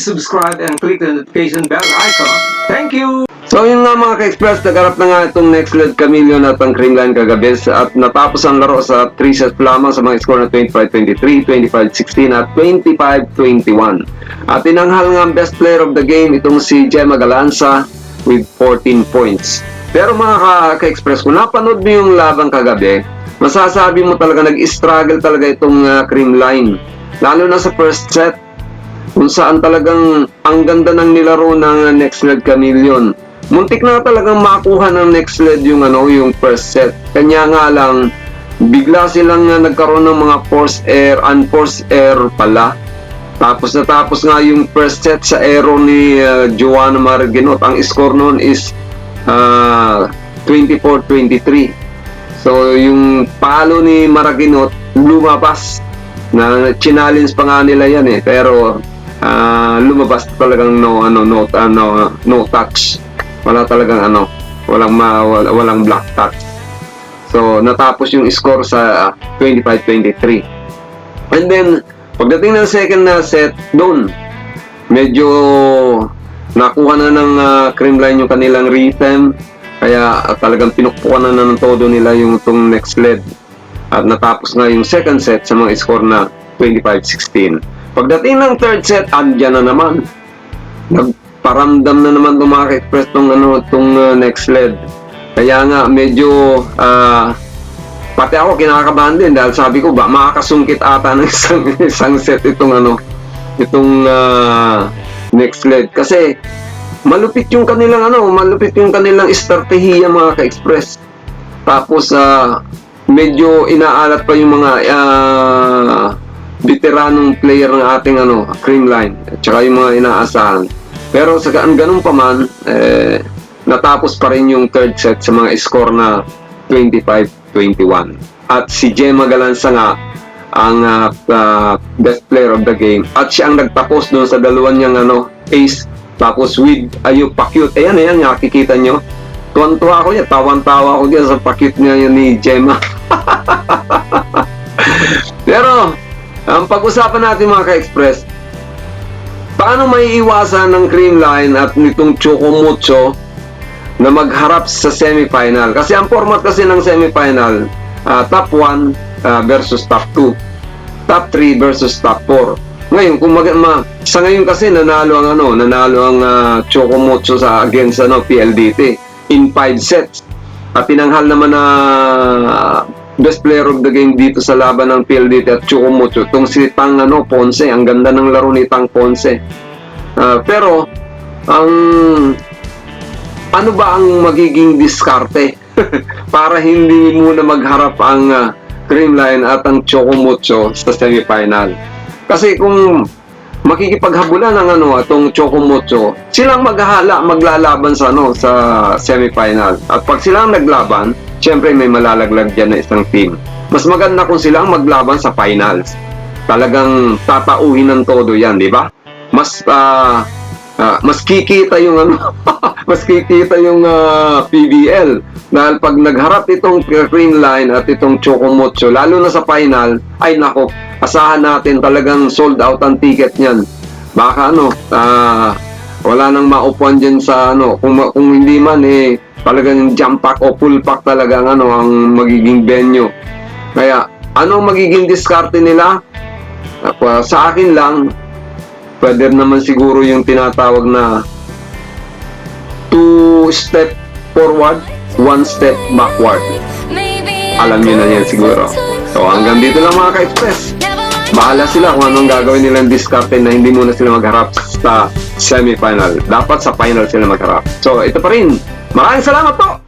Please subscribe and click the notification bell icon. Thank you! So yun nga mga ka-express, nagarap na nga itong next lead Chameleon at ang Creamline kagabi at natapos ang laro sa 3 sets lamang sa mga score na 25-23, 25-16 at 25-21. At tinanghal nga ang best player of the game itong si Gemma Galanza with 14 points. Pero mga ka-express, kung napanood mo yung labang kagabi, masasabi mo talaga nag-struggle talaga itong Creamline. Lalo na sa first set, kung saan talagang ang ganda ng nilaro ng next lead Chameleon. Muntik na talagang makuha ng next lead yung yung first set. Kanya nga lang bigla silang nagkaroon ng mga unforced error pala. Tapos natapos nga yung first set sa error ni Joanna Maraguinot. Ang score noon is 24-23. So yung palo ni Maraguinot lumabas. Na challenge pa nga nila yan pero lumabas talagang no touch. Wala talagang walang black touch. So natapos yung score sa 25-23. And then pagdating ng second na set doon, medyo nakuha na ng Creamline yung kanilang rhythm, kaya talagang pinukpukan na ng todo nila yung itong next lead. At natapos nga yung second set sa mga score na 25-16. Pagdating ng third set, andyan na naman. Nagparamdam na naman itong mga ka-express itong next lead. Kaya nga medyo pati ako kinakabahan din dahil sabi ko ba makakasungkit ata ng isang set itong next lead. Kasi malupit yung kanilang estratehiya mga ka-express. Tapos medyo inaalat pa yung mga veteranong player ng ating Creamline at saka yung mga inaasahan. Pero sa ganun pa man, natapos pa rin yung third set sa mga score na 25-21. At si Gemma Galanza nga ang best player of the game. At siya ang nagtapos doon sa dalawang niyang ace. Tapos with Ayub Pakyut. Ayan, nakikita nyo. Tuwan-tuwa ako yan. Tawan-tawa ako dyan sa pakyut niya ni Gemma. Pero ang pag-usapan natin mga ka-express, paano maiiwasan ng Creamline at nitong Chocomucho na magharap sa semifinal? Kasi ang format kasi ng semifinal, top 1 versus top 2, top 3 versus top 4. Ngayon, kung sa ngayon kasi nanalo ang Chocomucho sa against PLDT in 5 sets. At tinanghal naman na best player of the game dito sa laban ng PLDT at Chocomucho itong si Tang Ponce. Ang ganda ng laro ni Tang Ponce. Pero ano ba ang magiging diskarte para hindi muna magharap ang Creamline at ang Chocomucho sa semifinal? Kasi kung makikipaghabulan ng itong Chocomucho, silang maglalaban sa semifinal. At pag silang naglaban, syempre may malalaglag dyan na isang team. Mas maganda kung silang maglaban sa finals. Talagang tatauhin ng todo yan, di ba? Mas kikita yung mas kikita yung PBL. Dahil pag nagharap itong Creamline at itong Chocomucho, lalo na sa final, ay nako, asahan natin talagang sold out ang ticket niyan. Baka wala nang maupuan dyan sa kung hindi man talagang jump pack o full pack talaga ang magiging venue. Kaya ano magiging diskarte nila? Sa akin lang, pwede naman siguro yung tinatawag na 2 step forward, 1 step backward. Alam niyo na yan siguro. So hanggang dito lang mga ka-express. Bahala sila kung anong gagawin nilang diskarte na hindi muna sila magharap sa semifinal. Dapat sa final sila magharap. So ito pa rin. Maraming salamat po!